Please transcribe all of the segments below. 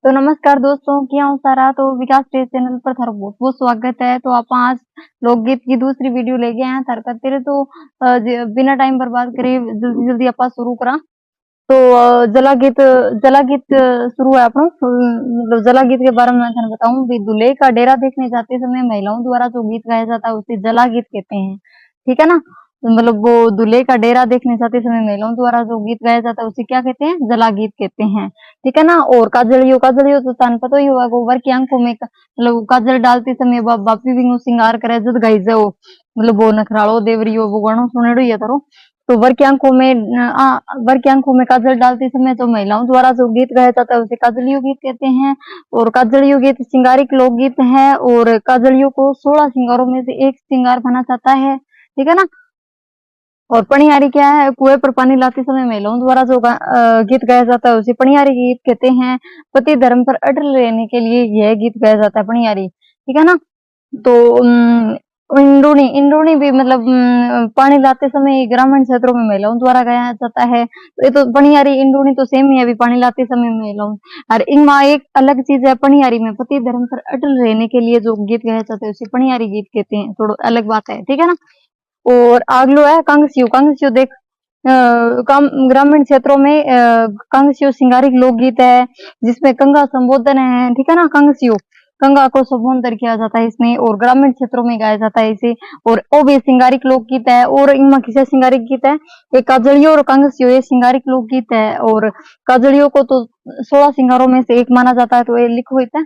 तो नमस्कार दोस्तों, क्या हूँ सारा तो विकास टेस्ट चैनल पर थारा बहुत बहुत स्वागत है। तो आप आज लोकगीत की दूसरी वीडियो लेके आए हैं थार खातिर। तो बिना टाइम बर्बाद करे जल्दी जल्दी आप शुरू करा। तो जला गीत शुरू है अपनो। मतलब जला गीत के बारे में मैं थाने बताऊं भी, दूल्हे का डेरा देखने जाते समय महिलाओं द्वारा जो गीत गाया जाता है उसे जला गीत कहते हैं। ठीक है ना। तो मतलब वो दूल्हे का डेरा देखने जाते समय महिलाओं द्वारा जो गीत गाया जाता है उसे क्या कहते हैं? जला गीत कहते हैं। ठीक है ना। और काजलियो तो तान पता ही होगा, गोबर की आंखों में मतलब काजल डालते समय बापी भी सिंगार करे जद गाई जाओ। मतलब वो नखरालो देवरियो वो गानो सुनेड़ो ही है तारो। तो वर की आंखों में काजल डालते समय जो महिलाओं द्वारा जो गीत गाया जाता है उसे काजलियो गीत कहते हैं। और काजलियो गीत श्रृंगारिक लोकगीत है और काजलियों को 16 श्रृंगारों में से एक श्रृंगार माना जाता है। ठीक है ना। और पनियारी क्या है? कुएं पर पानी लाते समय महिलाओं द्वारा जो गीत गाया जाता है उसे पनियारी गीत कहते हैं। पति धर्म पर अटल रहने के लिए यह गीत गाया जाता है, पनियारी। ठीक है ना। तो इंद्रुणी इंद्रुणी भी मतलब पानी लाते समय ग्रामीण क्षेत्रों में महिलाओं द्वारा गाया जाता है। तो ये तो पनियारी इंद्रुणी तो सेम ही है, अभी पानी लाते समय महिलाओं। और इनमें एक अलग चीज है, पनियारी में पति धर्म पर अटल रहने के लिए जो गीत गाया जाता है उसे पनियारी गीत कहते हैं। थोड़ा अलग बात है। ठीक है ना। और अगलो है कांगसियो। कांगसियो देख ग्रामीण क्षेत्रों में कांगसियो श्रृंगारिक लोकगीत है जिसमें कंगा संबोधन है। ठीक है ना। कांगसियो कंगा को संबोधन किया जाता है इसमें, और ग्रामीण क्षेत्रों में गाया जाता है इसे। और वो भी श्रृंगारिक लोकगीत है। और इनमें किसे श्रृंगारिक गीत है? एक काजलियो और कांगसियो ये श्रृंगारिक लोकगीत है। और काजलियो को तो 16 श्रृंगारों में से एक माना जाता है। तो ये लिखो इतना।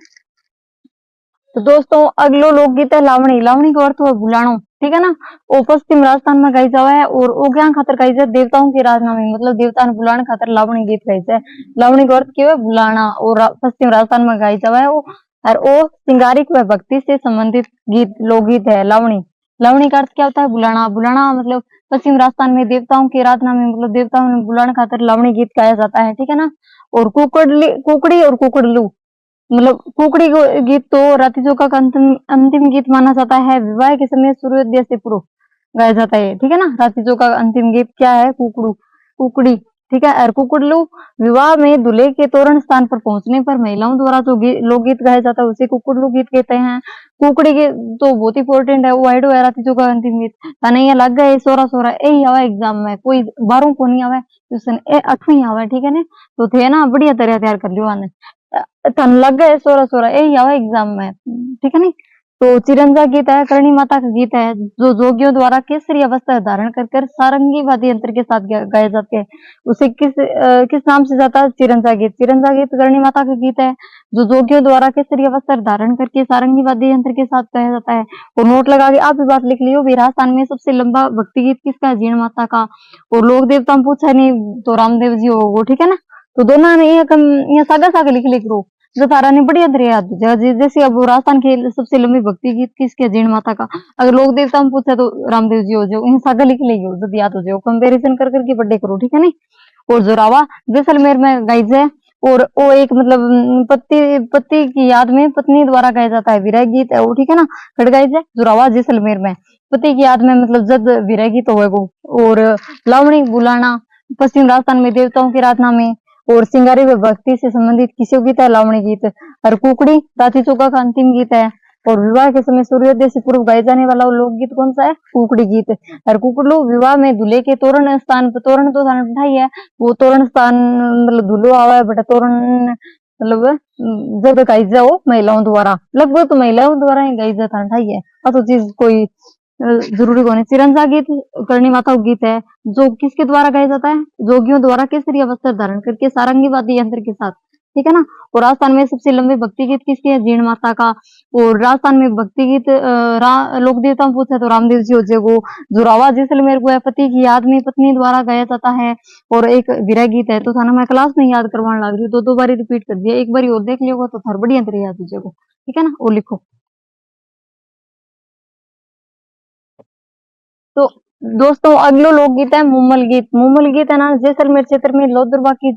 तो दोस्तों अगलो लोकगीत है लावणी। लावणी का अर्थ है बुलानो। ठीक है ना। वो पश्चिम राजस्थान में गाई जावे है। और वो क्या खातर गाई जाए? देवताओं के राजनामे मतलब देवता ने बुलाने खातर लावणी गीत गाई जाए। लावणी का अर्थ क्या है? बुलाना। और पश्चिम राजस्थान में गाई जावे है वो। और वो श्रृंगारिक व भक्ति से संबंधित गीत लोकगीत है लावणी। लावणी का अर्थ क्या होता है? बुलाना। बुलाना मतलब पश्चिम राजस्थान में देवताओं के राजनामे मतलब देवताओं ने बुलाने खातर लावणी गीत गाया जाता है। ठीक है ना। और कुकड़ी और कुकड़लू मतलब कुकड़ी गीत तो राती चौका का अंतिम गीत माना जाता है। विवाह के समय सूर्योदय से पूर्व गाया जाता है। ठीक है ना। राती चौका का अंतिम गीत क्या है? कुकड़ी। ठीक है। और कुकड़लू विवाह में दूल्हे के तोरण स्थान पर पहुंचने पर महिलाओं द्वारा जो लोकगीत गाया जाता है उसे कुकड़लू गीत कहते हैं। कुकड़ी के तो बहुत इंपॉर्टेंट है वो आइडो है राती चौका का अंतिम गीत। तने ये लग गए सोरा सोरा यही आवा एग्जाम में, कोई 12 को नहीं आवे क्वेश्चन, 8वीं आवे। ठीक है ना। तो थे ना बढ़िया तरह तैयार कर लियो आने तन लग गए सोरा सोरा यही आवा एग्जाम में। ठीक है नहीं। तो चिरंजा गीत है, करणी माता का गीत है जो जोगियों द्वारा केसरी अवस्था धारण कर कर सारंगी वाद्य यंत्र के साथ गाए जाते हैं। उसे किस नाम से जाता है? चिरंजा गीत। चिरंजा गीत करणी माता का गीत है जो जोगियों द्वारा केसरी अवस्था धारण करके सारंगी वाद्य यंत्र के साथ गाया जाता है। और नोट लगा के आप भी बात लिख लियो भी, राजस्थान में सबसे लंबा भक्ति गीत किसका है? जीण माता का। और लोक देवता में पूछा नहीं तो रामदेव जी होगो। ठीक है ना। तो दोनों ने ये सागा सागा लिख लिख रो जो तारा ने बढ़िया तरह याद जैसे अब राजस्थान के सबसे लंबी भक्ति गीत किसके? जीण माता का। अगर लोक देवता में पूछे तो रामदेव जी हो जाओ, इन सागा लिख लेगी जब याद हो जाओ, कंपेरिजन कर करके बर्थडे करो। ठीक है नहीं। और जोरावा जैसलमेर में गाई है। और वो एक मतलब पति की याद में पत्नी द्वारा गाया जाता है, विरह गीत है वो। ठीक है ना। कट गाई है जोरावा जैसलमेर में पति की याद में मतलब जब विरह गीत होएगो। और लावणी बुलाना पश्चिम राजस्थान में देवताओं की आराधना में और सिंगारी व भक्ति से संबंधित किसी गीत है लावणी गीत। और कुकड़ी राती चौका का अंतिम गीत है। और विवाह के समय सूर्योदय से पूर्व गाए जाने वाला वो लोकगीत कौन सा है? कुकड़ी गीत। और कुकड़ू विवाह में दूल्हे के तोरण स्थान पर, तोरण तो थाने बिठाई है वो तोरण स्थान मतलब दूल्हो आवा है बटा तोरण मतलब जब गाई जाओ महिलाओं द्वारा, लगभग तो महिलाओं द्वारा ही गाई जाता है। तो चीज कोई जरूरी कोनी। चिरंजा गीत करणी माता गीत है जो किसके द्वारा गाया जाता है? जोगियों द्वारा केसरी अवस्था धारण करके सारंगी वाद्य यंत्र के साथ। ठीक है ना। और राजस्थान में सबसे लंबे भक्ति गीत किसके है? जीण माता का। और राजस्थान में भक्ति गीत लोक देवता में पूछे तो रामदेव जी हो जाएगो। जोरावा जैसलमेर को है पति की याद में पत्नी द्वारा गाया जाता है। और एक विरह गीत है। तो थाना मैं क्लास में याद करवाने लग रही हूँ, दो बारी रिपीट कर दिया, एक बारी और देख लियोगा तो थार बढ़िया तरह याद हो जाएगा। ठीक है ना। वो लिखो। तो दोस्तों अगलो लोकगीत है मुम्मल गीत। मुम्मल गीत है ना जैसलमेर क्षेत्र में लोदरबा की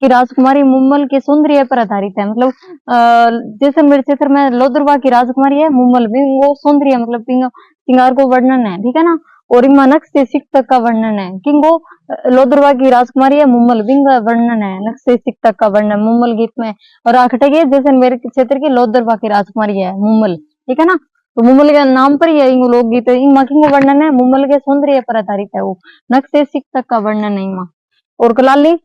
राजकुमारी मुम्मल के सौंदर्य पर आधारित है। मतलब जैसलमेर क्षेत्र में लोदरबा की राजकुमारी है मुम्मल भी वो सौंदर्य मतलब श्रृंगार को वर्णन है। ठीक है ना। और इमा नक्शे सिकतक का वर्णन है। किंगो लोदरवा की राजकुमारी है मुम्मल, बिंग वर्णन है नक्शे सिकतक का वर्णन मुम्मल गीत में। और आखटे के जैसलमेर क्षेत्र की लोदरवा की राजकुमारी है मुम्मल, ठीक है ना। तो मुम्मल के नाम पर ही है इंगो लोकगीत, इमा किंगो वर्णन है मुम्मल के सौंदर्य पर आधारित है, वो नक्शे सिकतक का वर्णन है इमा। और कलाली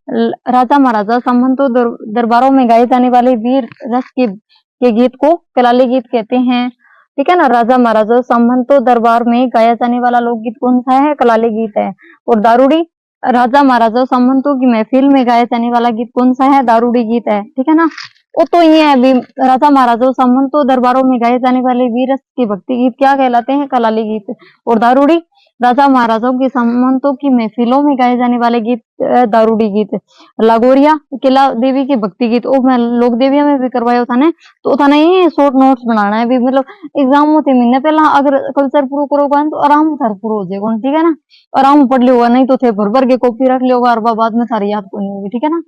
राजा महाराजा सामंतों दरबारों में गाए जाने वाले वीर रस के गीत को कलाली गीत कहते हैं, ठीक है ना। राजा महाराजा सामंतों दरबार में गाया जाने वाला लोकगीत कौन सा है, कलाली गीत है। और दारूड़ी राजा महाराजा सामंतों की महफिल में गाया जाने वाला गीत कौन सा है, दारूड़ी गीत है, ठीक है ना। वो तो ये है भी राजा महाराजा सामंतों दरबारों में गाए जाने वाले वीर रस के भक्ति गीत क्या कहलाते हैं, कलाली गीत। और दारूड़ी राजा महाराजाओं की सामंतों की महफिलों में गाए जाने वाले गीत दारूड़ी गीत। लागोरिया किला देवी के भक्ति गीत, ओ मैं लोक देविया में भी करवाया था ने, तो थाने ये शॉर्ट नोट्स बनाना है भी, मतलब एग्जाम होते महीने पहला अगर कल्चर पूरा करोगे तो आराम थार पूरा हो जाएगा, ठीक है ना। आराम पढ़ लियोगा, नहीं तो थे भर भर के कॉपी रख लियोगा और बाद में सारी याद को नहीं होगी, ठीक है ना।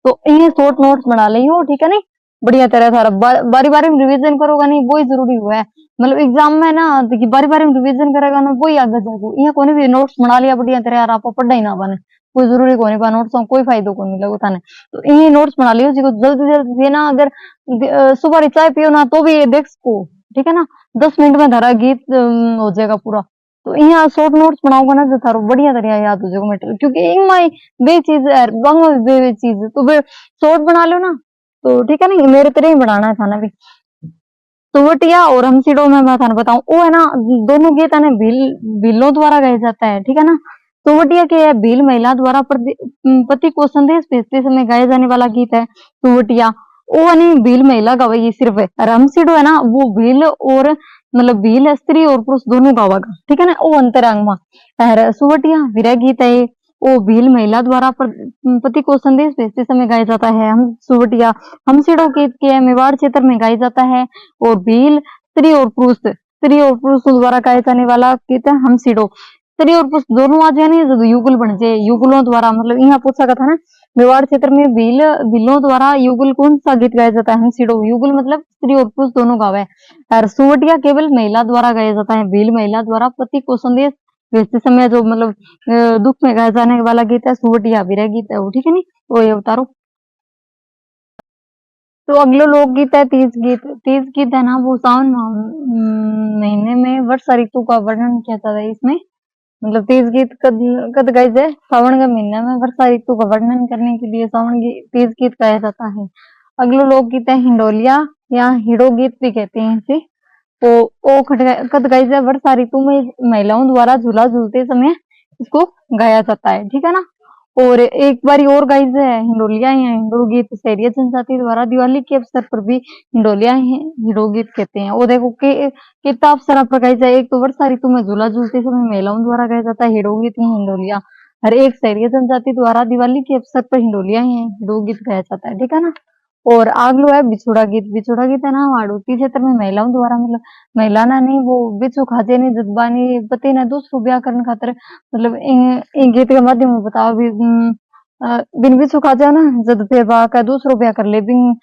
तो ये शॉर्ट नोट्स बना लियो, ठीक है नहीं, बढ़िया तरह थारा बारी बारी में रिविजन करोगा नहीं वो ही जरूरी हुआ है। मतलब एग्जाम में ना देखिए बारी बारी में रिविजन करेगा ना वो ही आगे जाएगा। यहाँ कोई भी नोट्स बना लिया बढ़िया तरह यार, आप पढ़ा ही ना बने कोई जरूरी को नहीं, नोट्स कोई फायदो को नहीं लगो थाने। तो ये नोट्स बना लियो जिसको जल्दी जल्दी ना, अगर सुबह चाय पियो ना तो भी ये देख सको, ठीक है ना। 10 मिनट में धारा गीत हो जाएगा पूरा। तो यहाँ शॉर्ट नोट्स बनाओगे ना जो थारो बढ़िया तरह याद हो जाएगा मेटेरियल, क्योंकि इनमें बे चीज है बे चीज तो शॉर्ट बना लो ना, तो ठीक है ना। मेरे तरह ही बनाना है थाना भी। तुवटिया और हमसिडो में मैं थाने बताऊं, वो है ना दोनों गीत है ना भीलों द्वारा गाया जाता है, ठीक है ना। तुवटिया के है भील महिला द्वारा पति को संदेश भेजते समय गाया जाने वाला गीत है तुवटिया, वो है नहीं भील महिला गावेगी सिर्फ है। और हमसिडो है ना वो भील और मतलब भील स्त्री और पुरुष दोनों गावेगा, ठीक है ना, वो अंतरंग में। सुवटिया विरह गीत है, वो भील महिला द्वारा पति को संदेश भेजते समय गाया जाता है। हम सुवटिया हमसिडो गीत के मेवाड़ क्षेत्र में गाया जाता है। और भील स्त्री और पुरुष द्वारा गाया जाने वाला गीत है हमसिडो। स्त्री और पुरुष दोनों आ जाए जब युगल बन जाए, युगलों द्वारा, मतलब यहाँ पूछा था ना मेवाड़ क्षेत्र में भीलों द्वारा युगल कौन सा गीत गाया जाता है, हमसिडो। युगल मतलब स्त्री और पुरुष दोनों गावे। और सुवटिया केवल महिला द्वारा गाया जाता है, भील महिला द्वारा पति को संदेश भेजते समय जो मतलब दुख में गाया जाने वाला गीत है सुवटिया विरह गीत है वो, ठीक है नी। तो ये उतारो। तो अगला लोकगीत है तीज गीत। तीज गीत है ना वो सावन महीने में वर्षा ऋतु का वर्णन किया जाता है इसमें। मतलब तीज गीत कद कद गाया जाए, सावन के महीने में वर्षा ऋतु का वर्णन करने के लिए तीज गीत गाया जाता है। अगला लोकगीत है हिंडोलिया या हिडो गीत भी कहते हैं इसे। तो ओ कद गाई जाए वर्षा ऋतु में महिलाओं द्वारा झूला झूलते समय इसको गाया जाता है, ठीक है ना। और एक बारी और गाइज है हिंडोलिया या हिंडो गीत शहरी जनजाति द्वारा दिवाली के अवसर पर भी हिंडोलिया हिंडो गीत कहते हैं। और देखो कितना अवसर पर गाई जाए, एक तो वर्षा ऋतु में झूला झूलते समय महिलाओं द्वारा गाया जाता है हिडो गीत या हिंडोलिया, हर एक शहरी जनजाति द्वारा दिवाली के अवसर पर हिंडोलिया हिंडो गीत गाया जाता है, ठीक है ना। और अगलो है बिछोड़ा गीत। बिछोड़ा गीत है ना हाड़ौती क्षेत्र में महिलाओं द्वारा, मतलब महिला ना नहीं वो बिछो खाजे नहीं जज्बानी पति ने दूसरो ब्याह करने खातर, मतलब इन गीत के माध्यम में बताओ भी बिन बिछो खाजा ना जद फिर बा का दूसरो ब्याह कर ले, बिन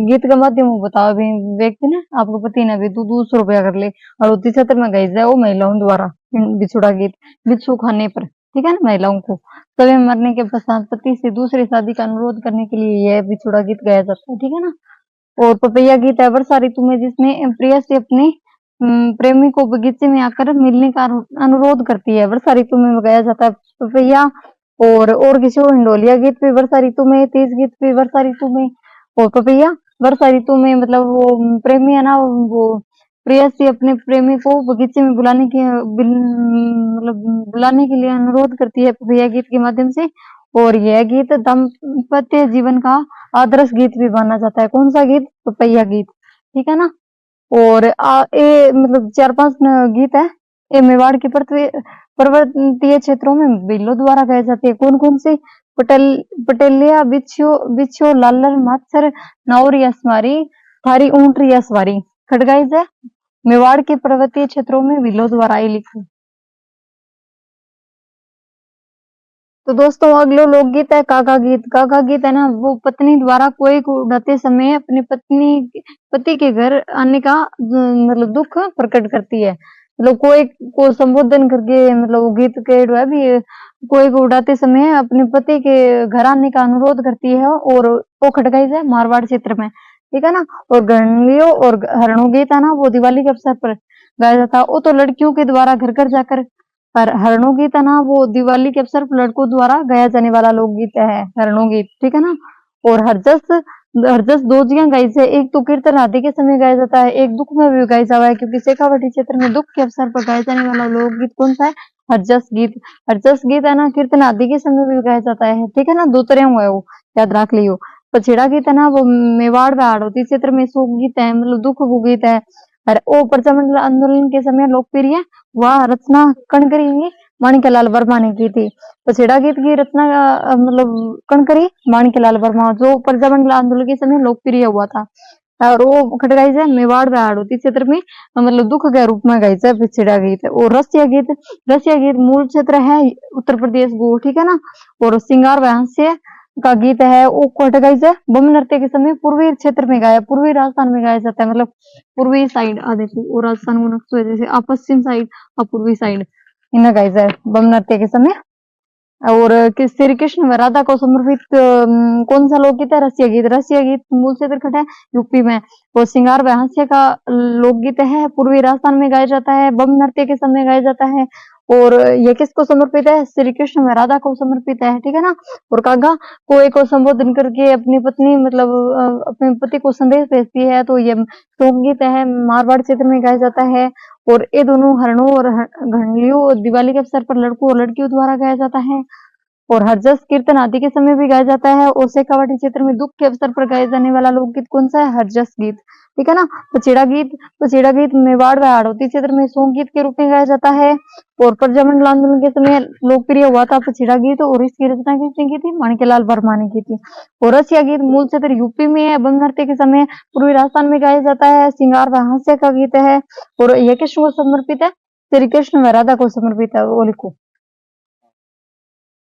गीत के माध्यम में बताओ भी व्यक्ति ने आपको पति ने भी दूसरो ब्याह कर ले। हाड़ौती क्षेत्र में गाई जाए वो महिलाओं द्वारा बिछोड़ा गीत बिच्छू खाने पर, ठीक है ना। महिलाओं को समय मरने के पश्चात पति से दूसरी शादी का अनुरोध करने के लिए यह बिछोड़ा गीत गाया जाता है, ठीक है ना। और पपैया गीत है वर्षा ऋतु में जिसमें प्रेयसी अपने प्रेमी को बगीचे में आकर मिलने का अनुरोध करती है, वर्षा ऋतु में गाया जाता है पपैया। और किसी और हिंडोलिया गीत भी वर्षा ऋतु में, तीज गीत भी वर्षा ऋतु में। और पपैया वर्षा ऋतु में मतलब वो प्रेमी है ना वो प्रेयसी अपने प्रेमी को बगीचे में मतलब बुलाने के लिए अनुरोध करती है पपैया गीत के माध्यम से। और यह गीत दाम्पत्य जीवन का आदर्श गीत भी माना जाता है। कौन सा गीत, पपैया गीत, ठीक है ना। और ये मतलब 4-5 गीत है ये मेवाड़ के पर्वतीय क्षेत्रों में भीलों द्वारा गाए जाते हैं। कौन कौन से, पटेलिया बिछो लालर मात्सर नाउर या सवारी थारी ऊंट या सवारी खड़गाई जाए मेवाड़ के पर्वतीय क्षेत्रों में भीलों द्वारा ये लिखो। तो दोस्तों अगलो लोकगीत है काका गीत। काका गीत है ना वो पत्नी द्वारा कोई को उड़ाते समय अपने पति के घर आने का मतलब दुख प्रकट करती है। मतलब कोई को संबोधन करके मतलब वो गीत के जो है भी कोई को उड़ाते समय अपने पति के घर आने का अनुरोध करती है और वो खटकाई है मारवाड़ क्षेत्र में, ठीक है ना। और गणलियो और हरणों गीत है ना वो दिवाली के अवसर पर गाया जाता है। वो तो लड़कियों के द्वारा घर घर जाकर, पर हरणों गीत है ना वो दिवाली के अवसर पर लड़कों द्वारा गाया जाने वाला लोकगीत है हरणों गीत, ठीक है ना। और हरजस दो जगह गाई से, एक तो कीर्तन आदि के समय गाया जाता है, एक दुख में भी गाया जाता है, क्योंकि शेखावाटी क्षेत्र में दुख के अवसर पर गाया जाने वाला लोकगीत कौन सा है? हरजस गीत। हरजस गीत है ना कीर्तन आदि के समय भी गाया जाता है, ठीक है ना। दो तरह हुआ है वो, याद रख लियो। पछेड़ा गीत है ना वो मेवाड़ व हाड़ौती क्षेत्र में शोक गीत है, मतलब दुख को गीत है। और वो प्रजामंडल आंदोलन के समय लोकप्रिय वह रचना कणकरी माणिक्यलाल वर्मा ने की थी। पछेड़ा गीत की रचना मतलब कणकरी माणिक्यलाल वर्मा, जो प्रजामंडल आंदोलन के समय लोकप्रिय हुआ था। और वो खटगाई है मेवाड़ व हाड़ौती क्षेत्र में मतलब दुख के रूप में गाई है पछेड़ा गीत। और रसिया गीत मूल क्षेत्र है उत्तर प्रदेश को, ठीक है ना। और श्रृंगार व हास्य का गीत है वो खटगाई है बम नृत्य के समय पूर्वी क्षेत्र में गाया, पूर्वी राजस्थान में गाया जाता है, मतलब पूर्वी साइड आ देखो और राजस्थान को नक्शो है जैसे आप पश्चिम साइड और पूर्वी साइड इन्हें गाया जाए बम नृत्य के समय। और किस श्री कृष्ण व राधा को समर्पित कौन सा लोकगीत है? रसिया गीत। रसिया गीत मूल क्षेत्र खड़ा है यूपी में। और श्रृंगार व हास्य का लोकगीत है पूर्वी राजस्थान में गाया जाता है, बम नृत्य के समय गाया जाता है। और ये किसको समर्पित है? श्री कृष्ण व राधा को समर्पित है, ठीक है ना। और कागा कोई को संबोधन करके अपनी पत्नी मतलब अपने पति को संदेश भेजती है, तो ये लोकगीत है मारवाड़ क्षेत्र में गाया जाता है। और ये दोनों हरणों और घंटलियों दिवाली के अवसर पर लड़कों और लड़कियों द्वारा गाया जाता है। और हरजस कीर्तन आदि के समय भी गाया जाता है। और शेखावाटी क्षेत्र में दुख के अवसर पर गाया जाने वाला लोकगीत कौन सा है? हरजस गीत, ठीक है ना। पछेड़ा गीत मेवाड़ व हाड़ौती क्षेत्र में सोंग गीत के रूप में गाया जाता है। और प्रजामंडल आंदोलन के समय लोकप्रिय हुआ था पछेड़ा गीत, और इसकी रचना किसने की थी? माणिक्यलाल वर्मा ने की थी। और रसिया गीत मूल क्षेत्र यूपी में है, बम नृत्य के समय पूर्वी राजस्थान में गाया जाता है, श्रृंगार व हास्य का गीत है। और यह किसको समर्पित है? श्री कृष्ण व राधा को समर्पित है, वो लिखो।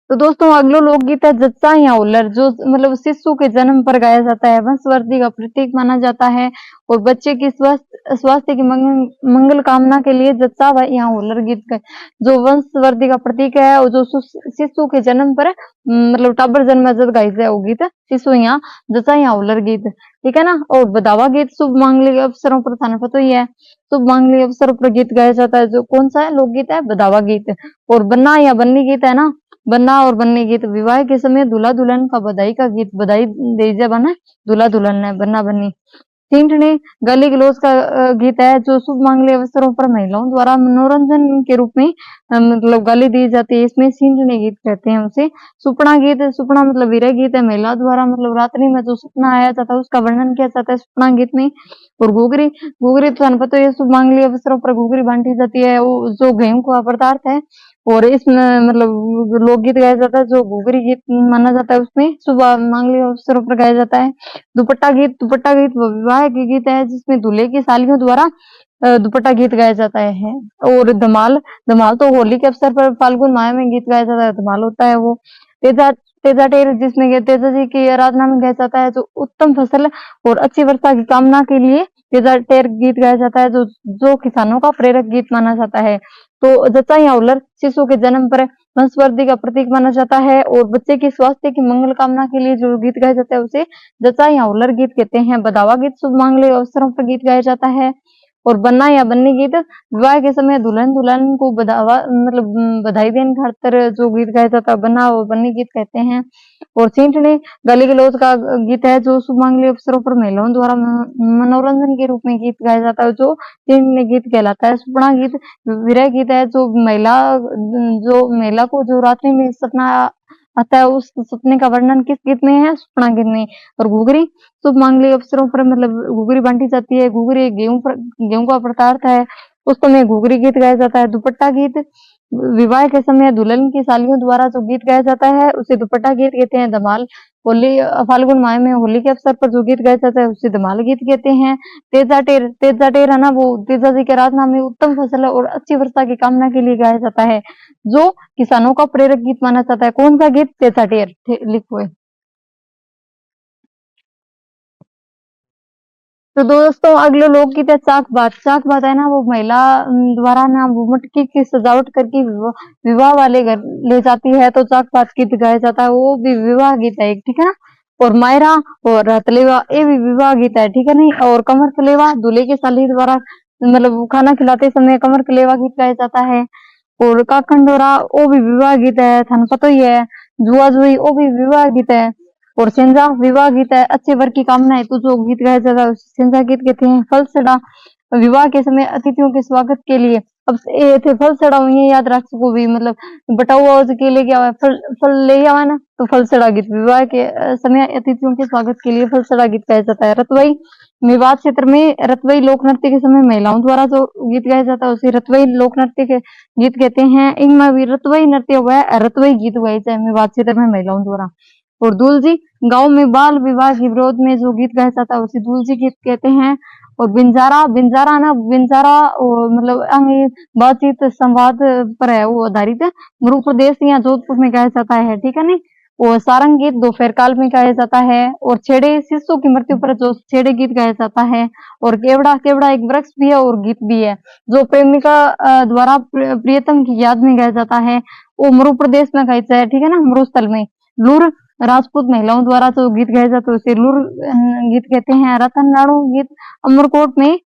तो दोस्तों अगला लोकगीत है जच्चा या उल्लर, जो मतलब शिशु के जन्म पर गाया जाता है, वंशवृद्धि का प्रतीक माना जाता है। और बच्चे की स्वास्थ्य की मंगल कामना के लिए जच्चा व या उल्लर गीत का जो वंशवृद्धि का प्रतीक है, और जो शिशु के जन्म पर मतलब टाबर जन्म जब गाई जाए वो गीत शिशु या जच्चा या उल्लर गीत, ठीक है ना। और बदावा गीत शुभ मांगलिक अवसरों पर थाना पता ही है, शुभ मांगलिक अवसरों पर गीत गाया जाता है, जो कौन सा है लोकगीत है? बदावा गीत। और बन्ना या बन्नी गीत है ना, बन्ना और बन्नी गीत विवाह के समय दूल्हा दुल्हन का बधाई का गीत, बधाई दे जब है ना दूल्हा दुल्हन ने बन्ना बन्नी। तींटनी गली गलोच का गीत है, जो शुभ मांगलिक अवसरों पर महिलाओं द्वारा मनोरंजन के रूप में मतलब गाली दी जाती है, इसमें सींटनी गीत कहते हैं उसे। सुपना गीत, सुपना मतलब विरह गीत है, महिला द्वारा मतलब रात्रि में जो सपना आया जाता है उसका वर्णन किया जाता है सुपना गीत में। और घुघरी, घुघरी तो थाने पता है शुभ मांगलिक अवसरों पर घुघरी बांटी जाती है, वो जो गेहूं का पदार्थ है। और इसमें मतलब लोकगीत गाया जाता है, जो घुघरी गीत माना जाता है, उसमें शुभ मांगलिक अवसरों पर गाया जाता है। दुपट्टा गीत वो विवाह के गीत है, जिसमें दूल्हे की सालियों द्वारा दुपट्टा गीत गाया जाता है। और धमाल, धमाल तो होली के अवसर पर फाल्गुन माह में गीत गाया जाता है, धमाल होता है वो। तेजा तेजा टेर, जिसमें तेजा जी की आराधना में गाया जाता है, जो उत्तम फसल और अच्छी वर्षा की कामना के लिए तेजा टेर गीत गाया जाता है, जो जो किसानों का प्रेरक गीत माना जाता है। तो जच्चा या उल्लर शिशु के जन्म पर वंशवृद्धि का प्रतीक माना जाता है, और बच्चे की स्वास्थ्य की मंगल कामना के लिए जो गीत गाया जाता है उसे जच्चा या उल्लर गीत कहते हैं। बदावा गीत शुभ मांगलिक अवसरों पर गीत गाया जाता है। और बन्ना या बन्नी गीत विवाह के समय दुल्हन दुल्हन को बधावा मतलब बधाई देने खातिर जो गीत गाया जाता है बन्ना और बन्नी गीत कहते हैं। और छींटनी गली गलौज का गीत है, जो शुभ मांगलिक अवसरों पर महिलाओं द्वारा मनोरंजन के रूप में गीत गाया जाता है, जो छींटनी गीत कहलाता है। सुपना गीत विरह गीत है, जो महिला को जो रात्रि में सपना आता है, उस सपने का वर्णन किस गीत में है? सुपना गीत में। और घुघरी शुभ मांगलिक अवसरों पर मतलब घुघरी बांटी जाती है, घुघरी गेहूं का पदार्थ है, उस समय घुघरी गीत गाया जाता है। दुपट्टा गीत विवाह के समय दुल्हन की सालियों द्वारा जो गीत गाया जाता है उसे दुपट्टा गीत कहते हैं। धमाल होली फाल्गुन माह में होली के अवसर पर जो गीत गाया जाता है उसे धमाल गीत कहते हैं। तेजा टेर है ना, वो तेजा जी के आराधना में उत्तम फसल और अच्छी वर्षा की कामना के लिए गाया जाता है, जो किसानों का प्रेरक गीत माना जाता है। कौन सा गीत? तेजा टेर लिखो है। तो दोस्तों अगले लोकगीत है चाक बात। चाक बात है ना वो महिला द्वारा ना वो मटकी की सजावट करके विवाह वाले घर ले जाती है, तो चाक बात गीत गाया जाता है, वो भी विवाह गीत है एक, ठीक है ना। और मायरा और हथलेवा ये भी विवाह गीत है, ठीक है नहीं। और कमर कलेवा दूल्हे के साली द्वारा मतलब खाना खिलाते समय कमर कलेवा गीत गाया जाता है। और काकंडोरा वो भी विवाह गीत है, थाने पता ही है। जुआ जुई वो भी विवाह गीत है। और सेंजा विवाह गीत है। अच्छे वर की कामना हेतु जो गीत गाया जाता है उसे सेंजा गीत कहते हैं। फल सड़ा विवाह के समय अतिथियों के स्वागत के लिए, अब ये थे फल सड़ा हुई है, याद रख सको भी मतलब बटा हुआ के लेके आवा फल फल ले आवा ना, तो फल सड़ा गीत विवाह के समय अतिथियों के स्वागत के लिए फल सड़ा गीत गाया जाता है। रतवई मेवात क्षेत्र में रतवई लोक नृत्य के समय महिलाओं द्वारा जो गीत गाया जाता है उसे रतवई लोक नृत्य के गीत कहते हैं। इनमें भी रतवई नृत्य हुआ है, रतवई गीत हुआ है मेवात क्षेत्र में महिलाओं द्वारा। और दूल्जी गांव में बाल विवाह के विरोध में जो गीत गाया जाता है उसे दूल्जी गीत कहते हैं। और बिंजारा बिंजारा ना बिंजारा मतलब बातचीत संवाद पर है वो आधारित है। मध्य प्रदेश या जोधपुर में गाया जाता है, ठीक है नहीं। और सारंग गीत दोपहर काल में गाया जाता है। और छेड़े शिशु की मृत्यु पर जो छेड़े गीत गाया जाता है। और केवड़ा केवड़ा एक वृक्ष भी है और गीत भी है, जो प्रेमिका द्वारा प्रियतम की याद में गाया जाता है, वो मरु प्रदेश में गाया जाता है, ठीक है ना, मरुस्थल में। लूर राजपूत महिलाओं द्वारा जो गीत गाया जाता है उसे लूर गीत कहते हैं। रतन राणो गीत अमरकोट में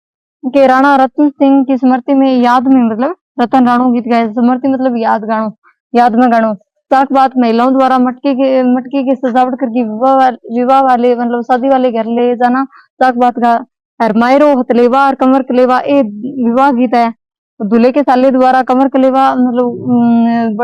के राणा रतन सिंह की स्मृति में याद में मतलब रतन राणो गीत गाया, स्मृति मतलब याद गाणो, याद में गाणो। चाक बात महिलाओं द्वारा मटकी की सजावट करके विवाह वाले मतलब शादी वाले घर ले जाना चाक बात का। हरमायरो हथलेवा और कमर कलेवा ये विवाह गीत है। दूल्हे के साले द्वारा कमर कलेवा मतलब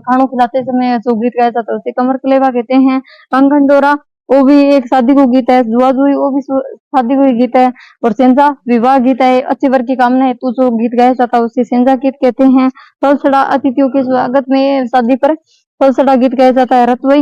खानों खिलाते समय जो गीत गाया जाता है उसे कमर कलेवा कहते हैं। कंगन डोरा वो भी एक शादी को गीत है। जुआ जुई वो भी शादी को गीत है। और सेंजा विवाह गीत है। अच्छे वर की कामना हेतु जो गीत गाया जाता है उसे सेंजा गीत कहते हैं। फलसड़ा अतिथियों के स्वागत में शादी पर फलसड़ा गीत गाया जाता है। रतवई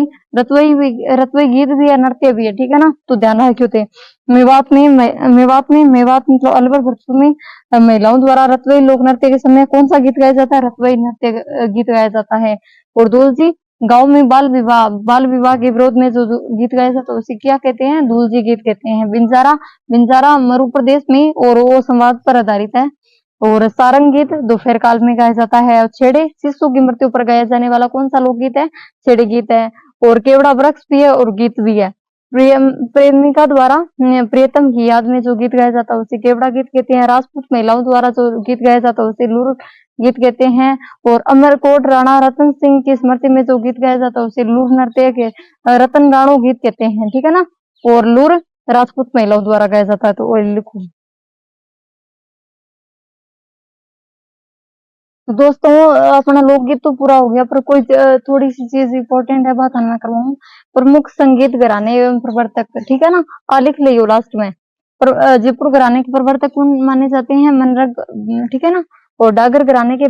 गीत भी है, नृत्य भी है, ठीक है ना, तो ध्यान रखियो थे। मेवात मेवात मतलब अलवर भरतपुर में महिलाओं द्वारा रतवई लोक नृत्य के समय कौन सा गीत गाया जाता है, रतवई नृत्य गीत गाया जाता है। और दूल्जी गांव में बाल विवाह के विरोध में जो गीत गाया जाता है उसे क्या कहते हैं, दूल्जी गीत कहते हैं। बिंजारा मरु प्रदेश में और वो संवाद पर आधारित है। और सारंग गीत दोपहर काल में गाया जाता है। और छेड़े शिशु की मृत्यु पर गाया जाने वाला कौन सा लोकगीत है, छेड़े गीत है। और केवड़ा वृक्ष भी है और गीत भी है। प्रेमिका द्वारा प्रियतम की याद में जो गीत गाया जाता है उसे केवड़ा गीत कहते हैं। राजपूत महिलाओं द्वारा जो गीत गाया जाता है उसे लूर गीत कहते हैं। और अमरकोट राणा रतन सिंह की स्मृति में जो गीत गाया जाता है उसे लूर नृत्य के रतन राणो गीत कहते हैं, ठीक है ना। और लूर राजपूत महिलाओं द्वारा गाया जाता है, तो वो लिखो। तो दोस्तों अपना लोकगीत तो पूरा हो गया, पर कोई थोड़ी सी चीज इंपॉर्टेंट है बात ना करवाऊं। प्रमुख संगीत घराने एवं प्रवर्तक, ठीक है ना, लिख लियो लास्ट में। पर जयपुर घराने के प्रवर्तक कौन माने जाते हैं, मनरग, ठीक है ना। और डागर घराने के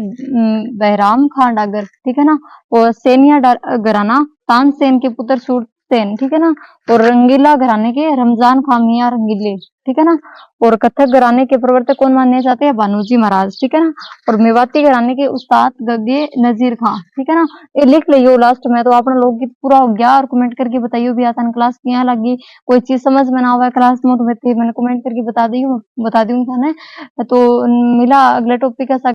बहराम खां डागर, ठीक है ना। और सेनिया घराना तानसेन के पुत्र सूरसेन, ठीक है ना। और रंगीला घराने के रमजान खां मियां रंगीले, ठीक है ना। और कथक घराने के प्रवर्तक कौन माने जाते हैं, भानूजी महाराज, ठीक है ना। और मेवाती घराने के उस्ताद गगे नजीर खां, ठीक है ना। ये लिख लियो लास्ट में। तो अपना लोकगीत पूरा हो गया। और कमेंट करके बताइयो भी आसान क्लास किया लगी, कोई चीज समझ में ना आवा क्लास में तो मैंने कमेंट करके बता दूंगी। तो मिला अगले टॉपिक के साथ।